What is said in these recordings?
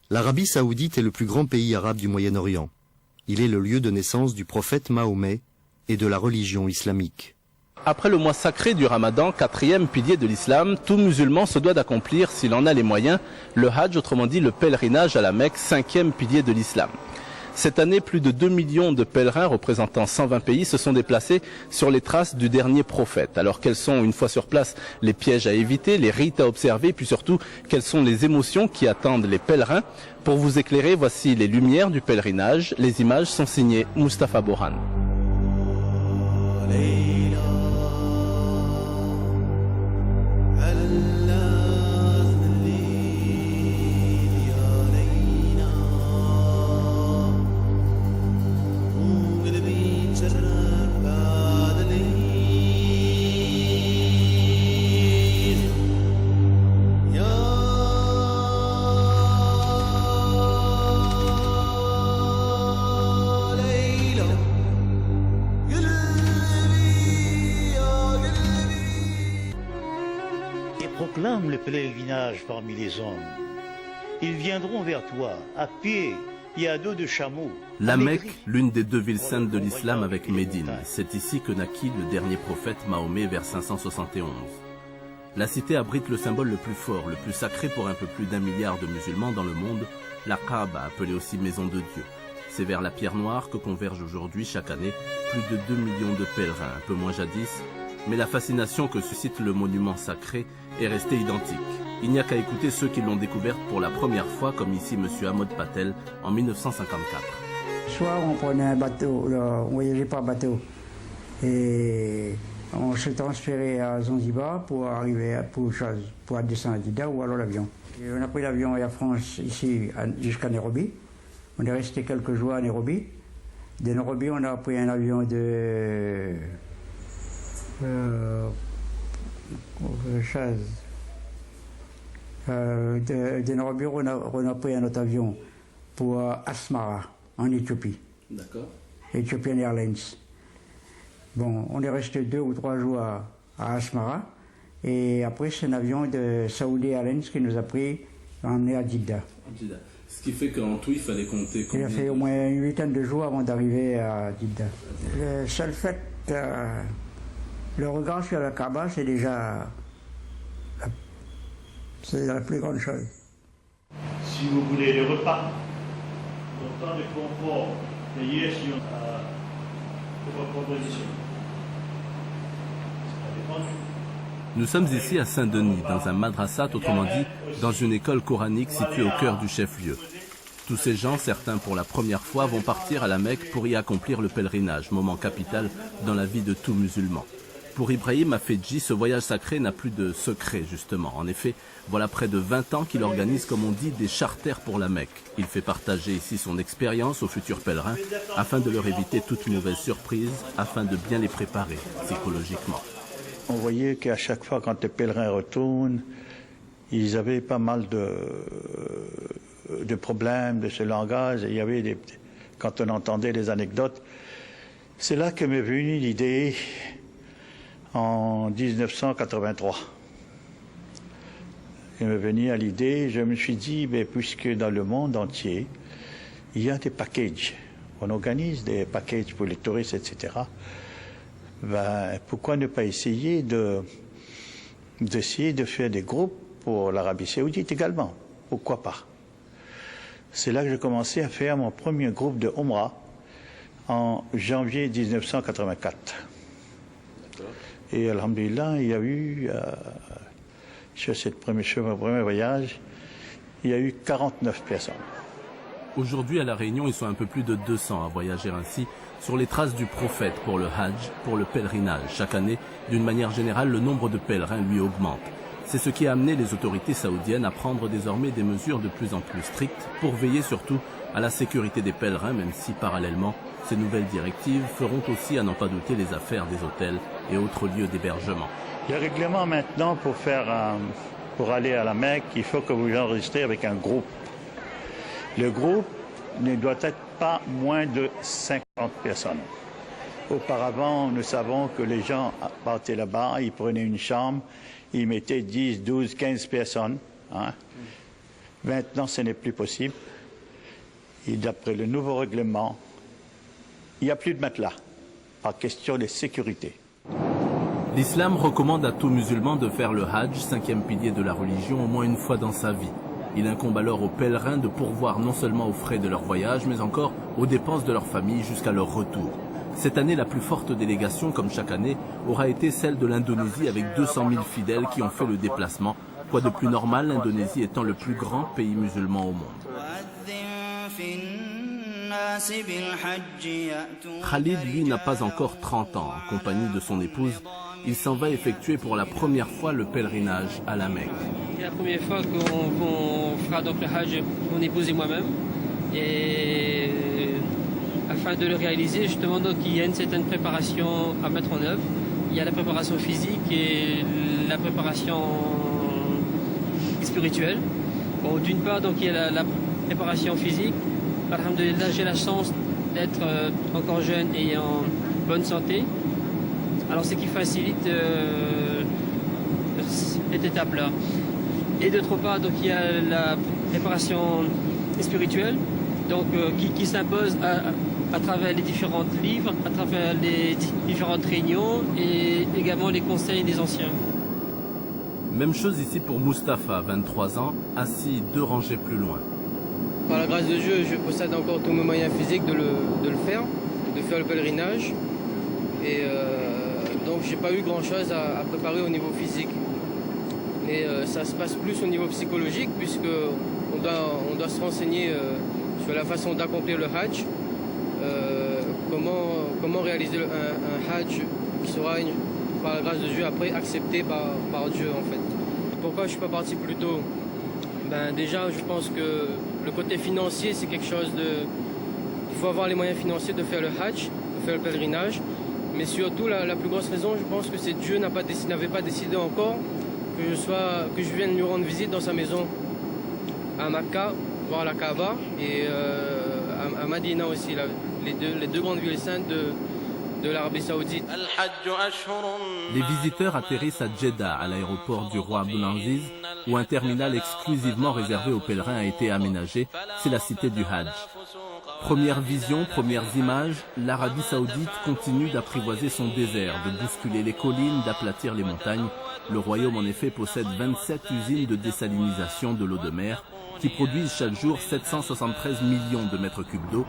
L'Arabie saoudite est le plus grand pays arabe du Moyen-Orient. Il est le lieu de naissance du prophète Mahomet et de la religion islamique. Après le mois sacré du Ramadan, quatrième pilier de l'islam, tout musulman se doit d'accomplir, s'il en a les moyens, le Hajj, autrement dit le pèlerinage à la Mecque, cinquième pilier de l'islam. Cette année, plus de 2 millions de pèlerins représentant 120 pays se sont déplacés sur les traces du dernier prophète. Alors quels sont, une fois sur place, les pièges à éviter, les rites à observer, puis surtout, quelles sont les émotions qui attendent les pèlerins? Pour vous éclairer, voici les lumières du pèlerinage. Les images sont signées Mustapha Bohan. Proclame le pèlerinage parmi les hommes. Ils viendront vers toi, à pied et à dos de chameau. La Mecque, l'une des deux villes saintes de l'islam avec Médine. C'est ici que naquit le dernier prophète Mahomet vers 571. La cité abrite le symbole le plus fort, le plus sacré pour un peu plus d'1 milliard de musulmans dans le monde, la Kaaba, appelée aussi Maison de Dieu. C'est vers la pierre noire que convergent aujourd'hui chaque année plus de 2 millions de pèlerins, un peu moins jadis, mais la fascination que suscite le monument sacré est restée identique. Il n'y a qu'à écouter ceux qui l'ont découverte pour la première fois, comme ici M. Ahmad Patel en 1954. Soit on prenait un bateau, on voyageait par bateau, et on se transférait à Zanzibar pour arriver pour descendre à Dida ou alors l'avion. On a pris l'avion Air France ici jusqu'à Nairobi. On est resté quelques jours à Nairobi. De Nairobi, on a pris un avion de Nairobi, on a pris un autre avion pour Asmara, en Éthiopie. D'accord. Ethiopian Airlines. Bon, on est resté 2 ou 3 jours à Asmara. Et après, c'est un avion de Saudi Airlines qui nous a pris emmené à Jeddah. Ce qui fait qu'en tout, il fallait compter combien? Il a fait au moins une 8aine de jours avant d'arriver à Jeddah. Le seul fait le regard sur la Kaaba, c'est déjà la plus grande chose. Si vous voulez le repas, autant de confort, payez sur votre proposition. Ça dépend de vous. Nous sommes ici à Saint-Denis, dans un madrasat, autrement dit, dans une école coranique située au cœur du chef-lieu. Tous ces gens, certains pour la première fois, vont partir à la Mecque pour y accomplir le pèlerinage, moment capital dans la vie de tout musulman. Pour Ibrahim Afedji, ce voyage sacré n'a plus de secret, justement. En effet, voilà près de 20 ans qu'il organise, comme on dit, des charters pour la Mecque. Il fait partager ici son expérience aux futurs pèlerins, afin de leur éviter toute mauvaise surprise, afin de bien les préparer psychologiquement. On voyait qu'à chaque fois, quand les pèlerins retournent, ils avaient pas mal de problèmes de ce langage. Il y avait quand on entendait les anecdotes, c'est là que m'est venue l'idée en 1983. Il m'est venu à l'idée, je me suis dit, puisque dans le monde entier, il y a des packages, on organise des packages pour les touristes, etc., pourquoi ne pas essayer d'essayer de faire des groupes pour l'Arabie Saoudite également? Pourquoi pas? C'est là que j'ai commencé à faire mon premier groupe de Umrah en janvier 1984. Et alhamdulillah, il y a eu, sur mon premier voyage, il y a eu 49 personnes. Aujourd'hui, à La Réunion, ils sont un peu plus de 200 à voyager ainsi sur les traces du prophète pour le Hajj, pour le pèlerinage. Chaque année, d'une manière générale, le nombre de pèlerins lui augmente. C'est ce qui a amené les autorités saoudiennes à prendre désormais des mesures de plus en plus strictes pour veiller surtout à la sécurité des pèlerins, même si parallèlement, ces nouvelles directives feront aussi, à n'en pas douter, les affaires des hôtels et autres lieux d'hébergement. Le règlement maintenant pour aller à la Mecque, il faut que vous enregistrez avec un groupe. Le groupe ne doit être pas moins de 50 personnes. Auparavant, nous savons que les gens partaient là-bas, ils prenaient une chambre, ils mettaient 10, 12, 15 personnes. Hein. Maintenant, ce n'est plus possible. Et d'après le nouveau règlement, il n'y a plus de matelas, par question de sécurité. L'islam recommande à tout musulman de faire le Hajj, 5e pilier de la religion, au moins une fois dans sa vie. Il incombe alors aux pèlerins de pourvoir non seulement aux frais de leur voyage, mais encore aux dépenses de leur famille jusqu'à leur retour. Cette année, la plus forte délégation, comme chaque année, aura été celle de l'Indonésie avec 200 000 fidèles qui ont fait le déplacement. Quoi de plus normal, l'Indonésie étant le plus grand pays musulman au monde. Khalid, lui, n'a pas encore 30 ans. En compagnie de son épouse, il s'en va effectuer pour la première fois le pèlerinage à la Mecque. C'est la première fois qu'on fera donc le Hajj, mon épouse et moi-même. Et afin de le réaliser, justement, donc, il y a une certaine préparation à mettre en œuvre. Il y a la préparation physique et la préparation spirituelle. Bon, d'une part, donc, il y a la préparation physique. Alhamdulillah, j'ai la chance d'être encore jeune et en bonne santé. Alors, ce qui facilite cette étape-là. Et d'autre part, donc, il y a la préparation spirituelle, donc, qui s'impose à travers les différents livres, à travers les différentes réunions et également les conseils des anciens. Même chose ici pour Mustapha, 23 ans, assis 2 rangées plus loin. Par la grâce de Dieu, je possède encore tous mes moyens physiques de le faire, de faire le pèlerinage. Et donc j'ai pas eu grand chose à préparer au niveau physique. Mais ça se passe plus au niveau psychologique puisque on doit se renseigner sur la façon d'accomplir le Hajj. Comment réaliser un Hajj qui sera, par la grâce de Dieu, après accepté par Dieu en fait. Pourquoi je ne suis pas parti plus tôt? Ben, déjà, je pense que le côté financier, c'est quelque chose de... Il faut avoir les moyens financiers de faire le Hajj, de faire le pèlerinage. Mais surtout, la plus grosse raison, je pense que c'est Dieu n'avait pas décidé encore que je vienne lui rendre visite dans sa maison à Makkah, voir la Kaaba, et à Madina aussi, les deux grandes villes saintes de l'Arabie Saoudite. Les visiteurs atterrissent à Jeddah, à l'aéroport du roi Abdulaziz, où un terminal exclusivement réservé aux pèlerins a été aménagé. C'est la cité du Hajj. Première vision, premières images, l'Arabie Saoudite continue d'apprivoiser son désert, de bousculer les collines, d'aplatir les montagnes. Le royaume en effet possède 27 usines de désalinisation de l'eau de mer qui produisent chaque jour 773 millions de mètres cubes d'eau.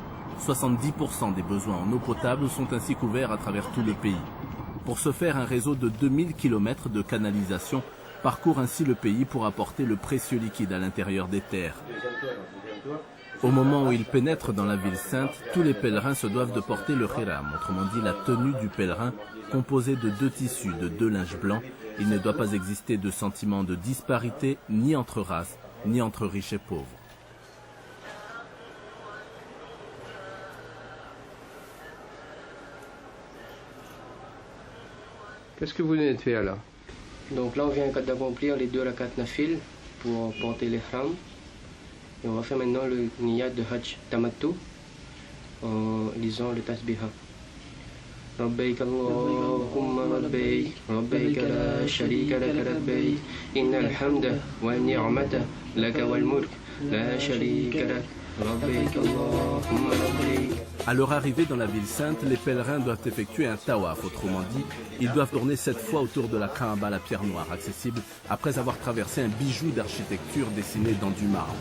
70% des besoins en eau potable sont ainsi couverts à travers tout le pays. Pour ce faire, un réseau de 2000 km de canalisation parcourt ainsi le pays pour apporter le précieux liquide à l'intérieur des terres. Au moment où ils pénètrent dans la ville sainte, tous les pèlerins se doivent de porter le khiram, autrement dit la tenue du pèlerin, composée de 2 tissus, de 2 linges blancs. Il ne doit pas exister de sentiment de disparité, ni entre races, ni entre riches et pauvres. Qu'est-ce que vous venez de faire là? Donc là, on vient d'accomplir les 2 rakat nafil pour porter l'ihram. Et on va faire maintenant le niyat de Hajj Tamattu en lisant le tasbiha. Rabbayk Allahumma rabbayk, rabbayk la sharika laka rabbayk, innal hamda wa ni'mata laka wal mulk, la sharika lak, rabbayk Allahumma rabbayk. À leur arrivée dans la ville sainte, les pèlerins doivent effectuer un tawaf, autrement dit, ils doivent tourner 7 fois autour de la Kaaba, la pierre noire, accessible après avoir traversé un bijou d'architecture dessiné dans du marbre.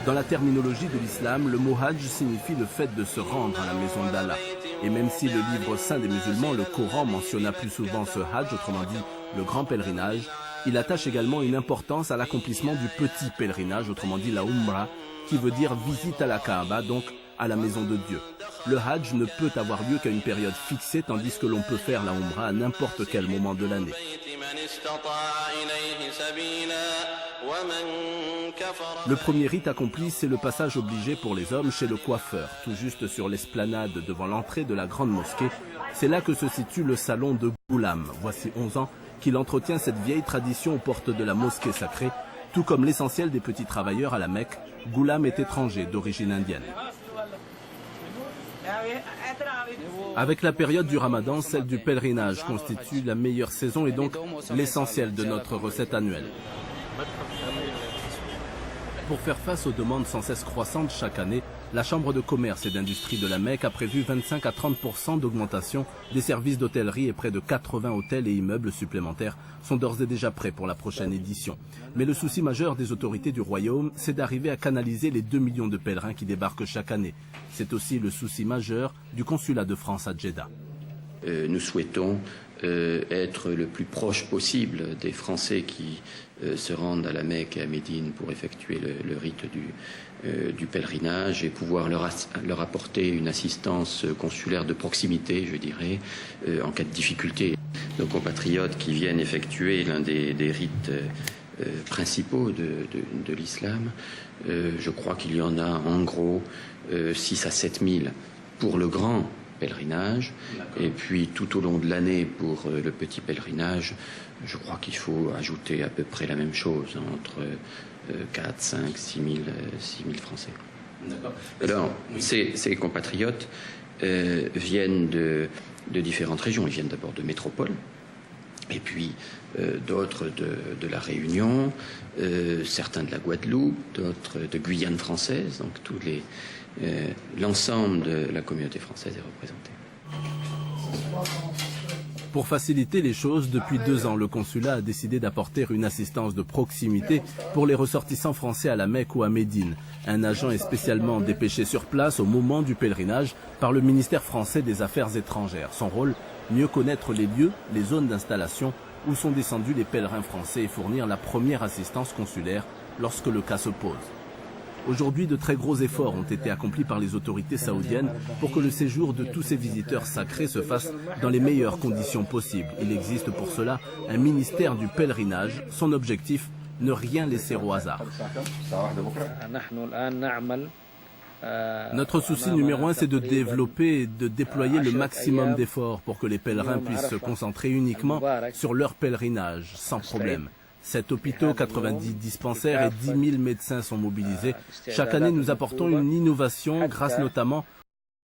Dans la terminologie de l'islam, le mot Hajj signifie le fait de se rendre à la maison d'Allah. Et même si le livre saint des musulmans, le Coran, mentionna plus souvent ce Hajj, autrement dit le grand pèlerinage, il attache également une importance à l'accomplissement du petit pèlerinage, autrement dit la Umrah, qui veut dire visite à la Kaaba, donc à la maison de Dieu. Le Hajj ne peut avoir lieu qu'à une période fixée, tandis que l'on peut faire la Umrah à n'importe quel moment de l'année. Le premier rite accompli, c'est le passage obligé pour les hommes chez le coiffeur, tout juste sur l'esplanade devant l'entrée de la grande mosquée. C'est là que se situe le salon de Ghulam. Voici 11 ans qu'il entretient cette vieille tradition aux portes de la mosquée sacrée. Tout comme l'essentiel des petits travailleurs à la Mecque, Ghulam est étranger d'origine indienne. Avec la période du Ramadan, celle du pèlerinage constitue la meilleure saison et donc l'essentiel de notre recette annuelle. Pour faire face aux demandes sans cesse croissantes chaque année, la Chambre de commerce et d'industrie de la Mecque a prévu 25 à 30% d'augmentation des services d'hôtellerie et près de 80 hôtels et immeubles supplémentaires sont d'ores et déjà prêts pour la prochaine édition. Mais le souci majeur des autorités du royaume, c'est d'arriver à canaliser les 2 millions de pèlerins qui débarquent chaque année. C'est aussi le souci majeur du consulat de France à Djeddah. Nous souhaitons être le plus proche possible des Français qui se rendent à la Mecque et à Médine pour effectuer le rite du pèlerinage et pouvoir leur apporter une assistance consulaire de proximité, je dirais, en cas de difficulté. Nos compatriotes qui viennent effectuer l'un des rites principaux de l'islam, je crois qu'il y en a en gros 6 à 7 000 pour le grand pèlerinage, et puis tout au long de l'année pour le petit pèlerinage, je crois qu'il faut ajouter à peu près la même chose, entre 4, 5, 6 000 Français. Alors, ces compatriotes viennent de différentes régions. Ils viennent d'abord de métropole, et puis d'autres de la Réunion, certains de la Guadeloupe, d'autres de Guyane française, donc l'ensemble de la communauté française est représenté. Pour faciliter les choses, depuis 2 ans, le consulat a décidé d'apporter une assistance de proximité pour les ressortissants français à la Mecque ou à Médine. Un agent est spécialement dépêché sur place au moment du pèlerinage par le ministère français des Affaires étrangères. Son rôle, mieux connaître les lieux, les zones d'installation où sont descendus les pèlerins français et fournir la première assistance consulaire lorsque le cas se pose. Aujourd'hui, de très gros efforts ont été accomplis par les autorités saoudiennes pour que le séjour de tous ces visiteurs sacrés se fasse dans les meilleures conditions possibles. Il existe pour cela un ministère du pèlerinage. Son objectif, ne rien laisser au hasard. Notre souci numéro 1, c'est de développer et de déployer le maximum d'efforts pour que les pèlerins puissent se concentrer uniquement sur leur pèlerinage, sans problème. 7 hôpitaux, 90 dispensaires et 10 000 médecins sont mobilisés. Chaque année, nous apportons une innovation grâce notamment